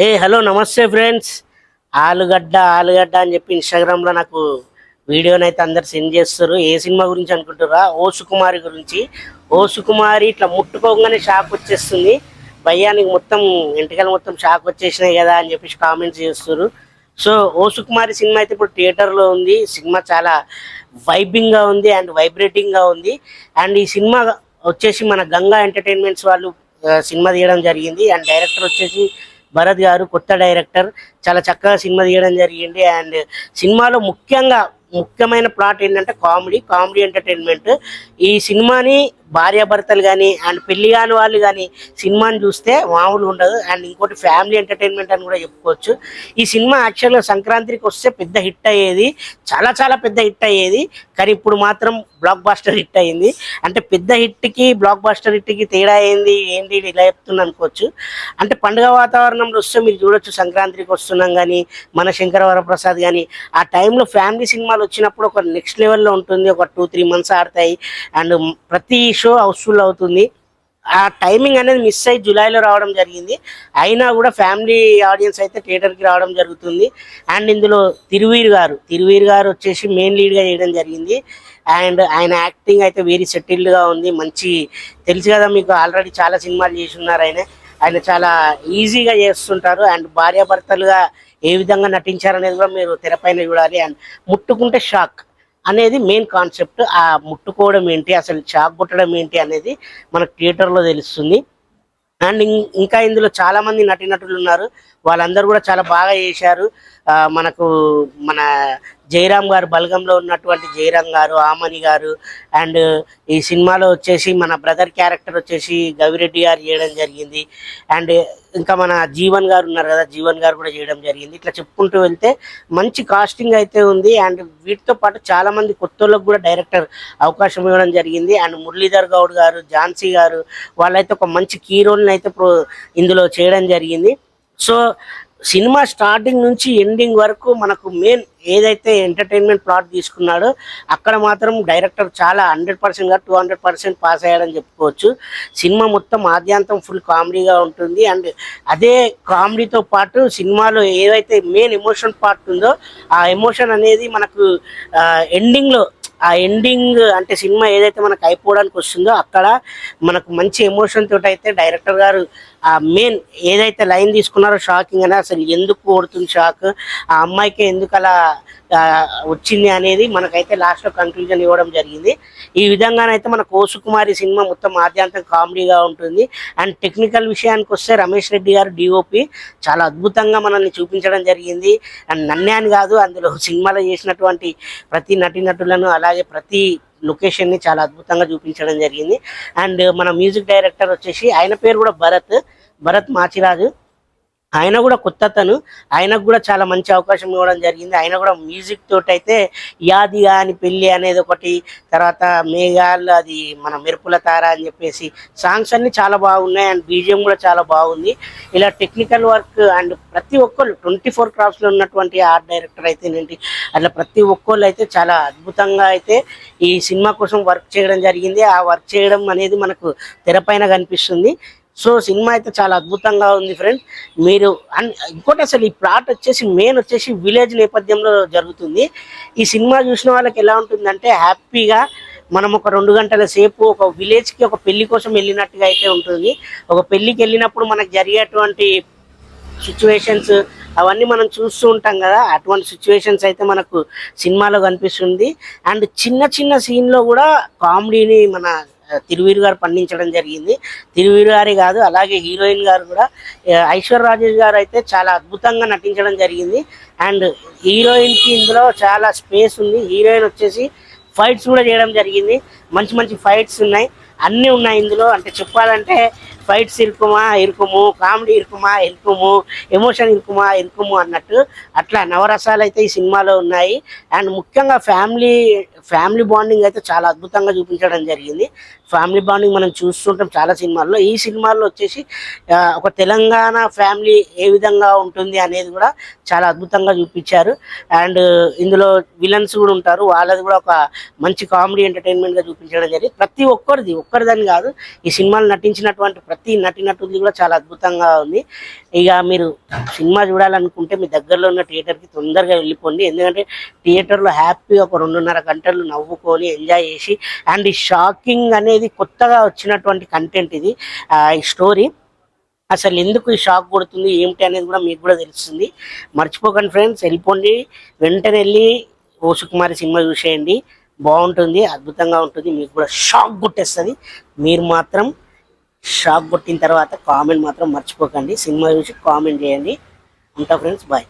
Hello నమస్తే friends. ఆలుగడ్డ ఆలుగడ్డ అని చెప్పి ఇన్స్టాగ్రామ్లో నాకు వీడియోనైతే అందరు సెండ్ చేస్తారు. ఏ సినిమా గురించి అనుకుంటారా? ఓ సుకుమారి గురించి. ఓ సుకుమారి ఇట్లా ముట్టుకోగానే షాక్ వచ్చేస్తుంది. భయ్యానికి మొత్తం ఎంటికలు మొత్తం షాక్ వచ్చేసినాయి కదా అని చెప్పేసి కామెంట్స్ చేస్తారు. సో ఓ సుకుమారి సినిమా అయితే ఇప్పుడు థియేటర్లో ఉంది. సినిమా చాలా వైబింగ్గా ఉంది అండ్ వైబ్రేటింగ్గా ఉంది. అండ్ ఈ సినిమా వచ్చేసి మన గంగా ఎంటర్టైన్మెంట్స్ వాళ్ళు సినిమా తీయడం జరిగింది. అండ్ డైరెక్టర్ వచ్చేసి భరత్ గారు, కొత్త డైరెక్టర్. చాలా చక్కగా సినిమా తీయడం జరిగింది. అండ్ సినిమాలో ముఖ్యమైన ప్లాట్ ఏంటంటే కామెడీ ఎంటర్టైన్మెంట్. ఈ సినిమాని భార్యాభర్తలు కానీ అండ్ పెళ్లి కాని వాళ్ళు కానీ సినిమాని చూస్తే మామూలు ఉండదు. అండ్ ఇంకోటి ఫ్యామిలీ ఎంటర్టైన్మెంట్ అని కూడా చెప్పుకోవచ్చు. ఈ సినిమా యాక్చువల్గా సంక్రాంతికి వస్తే పెద్ద హిట్ అయ్యేది, చాలా చాలా పెద్ద హిట్ అయ్యేది. కానీ ఇప్పుడు మాత్రం బ్లాక్ బాస్టర్ హిట్ అయ్యింది. అంటే పెద్ద హిట్కి బ్లాక్ బాస్టర్ హిట్కి తేడా ఏంటి ఇలా చెప్తున్నా అనుకోవచ్చు. అంటే పండుగ వాతావరణంలో వస్తే మీరు చూడొచ్చు, సంక్రాంతికి వస్తున్నాం కానీ మన శంకరవరప్రసాద్ కానీ ఆ టైంలో ఫ్యామిలీ సినిమాలు వచ్చినప్పుడు ఒక నెక్స్ట్ లెవెల్లో ఉంటుంది. ఒక 2-3 మంత్స్ ఆడతాయి అండ్ ప్రతి షో హౌస్ఫుల్ అవుతుంది. ఆ టైమింగ్ అనేది మిస్ అయ్యి జూలైలో రావడం జరిగింది. అయినా కూడా ఫ్యామిలీ ఆడియన్స్ అయితే థియేటర్కి రావడం జరుగుతుంది. అండ్ ఇందులో తిరువీర్ గారు వచ్చేసి మెయిన్ లీడ్గా చేయడం జరిగింది. అండ్ ఆయన యాక్టింగ్ అయితే వెరీ సెటిల్డ్గా ఉంది. మంచి తెలుసు కదా మీకు, ఆల్రెడీ చాలా సినిమాలు చేసి ఉన్నారు. ఆయన చాలా ఈజీగా చేస్తుంటారు. అండ్ భార్యాభర్తలుగా ఏ విధంగా నటించారనేది కూడా మీరు తెరపైన చూడాలి. అండ్ ముట్టుకుంటే షాక్ అనేది మెయిన్ కాన్సెప్ట్. ఆ ముట్టుకోవడం ఏంటి, అసలు షాక్ కొట్టడం ఏంటి అనేది మనకు థియేటర్లో తెలుస్తుంది. అండ్ ఇంకా ఇందులో చాలా మంది నటీనటులు ఉన్నారు. వాళ్ళందరూ కూడా చాలా బాగా చేశారు. మనకు మన జయరామ్ గారు, బలగంలో ఉన్నటువంటి జయరామ్ గారు, ఆమని గారు. అండ్ ఈ సినిమాలో వచ్చేసి మన బ్రదర్ క్యారెక్టర్ వచ్చేసి గవిరెడ్డి గారు చేయడం జరిగింది. అండ్ ఇంకా మన జీవన్ గారు ఉన్నారు కదా, జీవన్ గారు కూడా చేయడం జరిగింది. ఇట్లా చెప్పుకుంటూ వెళ్తే మంచి కాస్టింగ్ అయితే ఉంది. అండ్ వీటితో పాటు చాలా మంది కొత్తలకు కూడా డైరెక్టర్ అవకాశం ఇవ్వడం జరిగింది. అండ్ మురళీధర్ గౌడ్ గారు, ఝాన్సీ గారు వాళ్ళైతే ఒక మంచి కీ రోల్ని అయితే ఇందులో చేయడం జరిగింది. సో సినిమా స్టార్టింగ్ నుంచి ఎండింగ్ వరకు మనకు మెయిన్ ఏదైతే ఎంటర్టైన్మెంట్ ప్లాట్ తీసుకున్నాడో అక్కడ మాత్రం డైరెక్టర్ చాలా 100%గా 200% పాస్ అయ్యాడని చెప్పుకోవచ్చు. సినిమా మొత్తం ఆద్యాంతం ఫుల్ కామెడీగా ఉంటుంది. అండ్ అదే కామెడీతో పాటు సినిమాలో ఏదైతే మెయిన్ ఎమోషన్ పార్ట్ ఉందో ఆ ఎమోషన్ అనేది మనకు ఎండింగ్లో, ఆ ఎండింగ్ అంటే సినిమా ఏదైతే మనకు అయిపోవడానికి వస్తుందో అక్కడ మనకు మంచి ఎమోషన్ తోటి అయితే డైరెక్టర్ గారు ఆ మెయిన్ ఏదైతే లైన్ తీసుకున్నారో షాకింగ్ అని, అసలు ఎందుకు కొడుతుంది షాక్, ఆ అమ్మాయికి ఎందుకు అలా వచ్చింది అనేది మనకైతే లాస్ట్లో కంక్లూజన్ ఇవ్వడం జరిగింది. ఈ విధంగానైతే మన కోసుకుమారి సినిమా మొత్తం ఆద్యాంతం కామెడీగా ఉంటుంది. అండ్ టెక్నికల్ విషయానికి వస్తే రమేష్ రెడ్డి గారు డిఓపి చాలా అద్భుతంగా మనల్ని చూపించడం జరిగింది. అండ్ నన్యాని కాదు, అందులో సినిమాలో చేసినటువంటి ప్రతి నటీనటులను అలాగే ప్రతి లొకేషన్ని చాలా అద్భుతంగా చూపించడం జరిగింది. అండ్ మన మ్యూజిక్ డైరెక్టర్ వచ్చేసి ఆయన పేరు కూడా భరత్ మాచిరాజు. ఆయన కూడా కొత్తతను, ఆయనకు కూడా చాలా మంచి అవకాశం ఇవ్వడం జరిగింది. ఆయన కూడా మ్యూజిక్ తోటి అయితే యాదిగా అని పెళ్ళి అనేది ఒకటి, తర్వాత మేఘాలు అది మన మెరుపుల తార అని చెప్పేసి సాంగ్స్ అన్ని చాలా బాగున్నాయి. అండ్ బీజిఎం కూడా చాలా బాగుంది. ఇలా టెక్నికల్ వర్క్ అండ్ ప్రతి ఒక్కళ్ళు 24 క్రాఫ్ట్స్లో ఉన్నటువంటి ఆర్ట్ డైరెక్టర్ అయితే ఏంటి అట్లా ప్రతి ఒక్కళ్ళు అయితే చాలా అద్భుతంగా అయితే ఈ సినిమా కోసం వర్క్ చేయడం జరిగింది. ఆ వర్క్ చేయడం అనేది మనకు తెరపైన కనిపిస్తుంది. సో సినిమా అయితే చాలా అద్భుతంగా ఉంది ఫ్రెండ్స్. మీరు ఇంకోటి అసలు ఈ ప్లాట్ వచ్చేసి మెయిన్ వచ్చేసి విలేజ్ నేపథ్యంలో జరుగుతుంది. ఈ సినిమా చూసిన వాళ్ళకి ఎలా ఉంటుందంటే హ్యాపీగా మనం ఒక 2 గంటల సేపు ఒక విలేజ్కి ఒక పెళ్లి కోసం వెళ్ళినట్టుగా అయితే ఉంటుంది. ఒక పెళ్ళికి వెళ్ళినప్పుడు మనకు జరిగేటువంటి సిచ్యువేషన్స్ అవన్నీ మనం చూస్తూ ఉంటాం కదా, అటువంటి సిచ్యువేషన్స్ అయితే మనకు సినిమాలో కనిపిస్తుంది. అండ్ చిన్న చిన్న సీన్లో కూడా కామెడీని మన తిరువీరు గారు పండించడం జరిగింది. తిరువీరు గారే కాదు, అలాగే హీరోయిన్ గారు కూడా ఐశ్వర్య రాజేష్ గారు అయితే చాలా అద్భుతంగా నటించడం జరిగింది. అండ్ హీరోయిన్కి ఇందులో చాలా స్పేస్ ఉంది. హీరోయిన్ వచ్చేసి ఫైట్స్ కూడా చేయడం జరిగింది. మంచి మంచి ఫైట్స్ ఉన్నాయి, అన్నీ ఉన్నాయి ఇందులో. అంటే చెప్పాలంటే ఫైట్స్ ఇరుకుము, కామెడీ ఇరుకుము, ఎమోషన్ ఇరుకుము అన్నట్టు అట్లా నవరసాలు అయితే ఈ సినిమాలో ఉన్నాయి. అండ్ ముఖ్యంగా ఫ్యామిలీ బాండింగ్ అయితే చాలా అద్భుతంగా చూపించడం జరిగింది. ఫ్యామిలీ బాండింగ్ మనం చూస్తుంటాం చాలా సినిమాల్లో. ఈ సినిమాల్లో వచ్చేసి ఒక తెలంగాణ ఫ్యామిలీ ఏ విధంగా ఉంటుంది అనేది కూడా చాలా అద్భుతంగా చూపించారు. అండ్ ఇందులో విలన్స్ కూడా ఉంటారు, వాళ్ళది కూడా ఒక మంచి కామెడీ ఎంటర్టైన్మెంట్గా చూపించడం జరిగింది. ప్రతి ఒక్కరిదని కాదు, ఈ సినిమాలో నటించినటువంటి ప్రతి నటీనటులది కూడా చాలా అద్భుతంగా ఉంది. ఇక మీరు సినిమా చూడాలనుకుంటే మీ దగ్గరలో ఉన్న థియేటర్కి తొందరగా వెళ్ళిపోండి. ఎందుకంటే థియేటర్లో హ్యాపీగా ఒక 2.5 గంటలు నవ్వుకొని ఎంజాయ్ చేసి, అండ్ ఈ షాకింగ్ అనేది కొత్తగా వచ్చినటువంటి కంటెంట్ ఇది. ఈ స్టోరీ అసలు ఎందుకు ఈ షాక్ కొడుతుంది ఏమిటి అనేది కూడా మీకు కూడా తెలుస్తుంది. మర్చిపోకండి ఫ్రెండ్స్, వెళ్ళిపోండి, వెంటనే వెళ్ళి ఓ సుకుమారి సినిమా చూసేయండి. బాగుంటుంది, అద్భుతంగా ఉంటుంది, మీకు కూడా షాక్ కొట్టేస్తుంది. మీరు మాత్రం షాక్ కొట్టిన తర్వాత కామెంట్ మాత్రం మర్చిపోకండి. సినిమా చూసి కామెంట్ చేయండి. ఉంటా ఫ్రెండ్స్, బాయ్.